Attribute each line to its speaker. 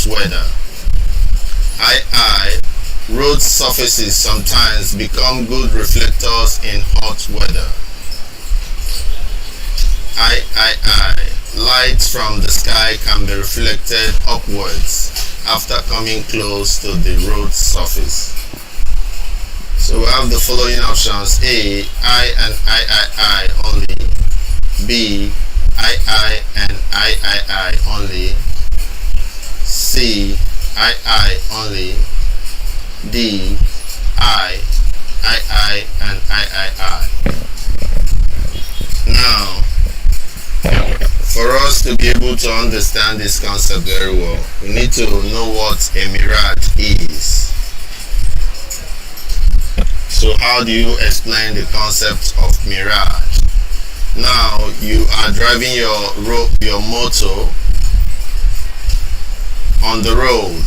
Speaker 1: hot weather. Road surfaces sometimes become good reflectors in hot weather. Light from the sky can be reflected upwards after coming close to the road surface. So we have the following options: A, I and I only; B, I and I only; C, I only; D, I and I. Now, for us to be able to understand this concept very well, we need to know what a mirage is. So how do you explain the concept of mirage? Now you are driving your motor on the road.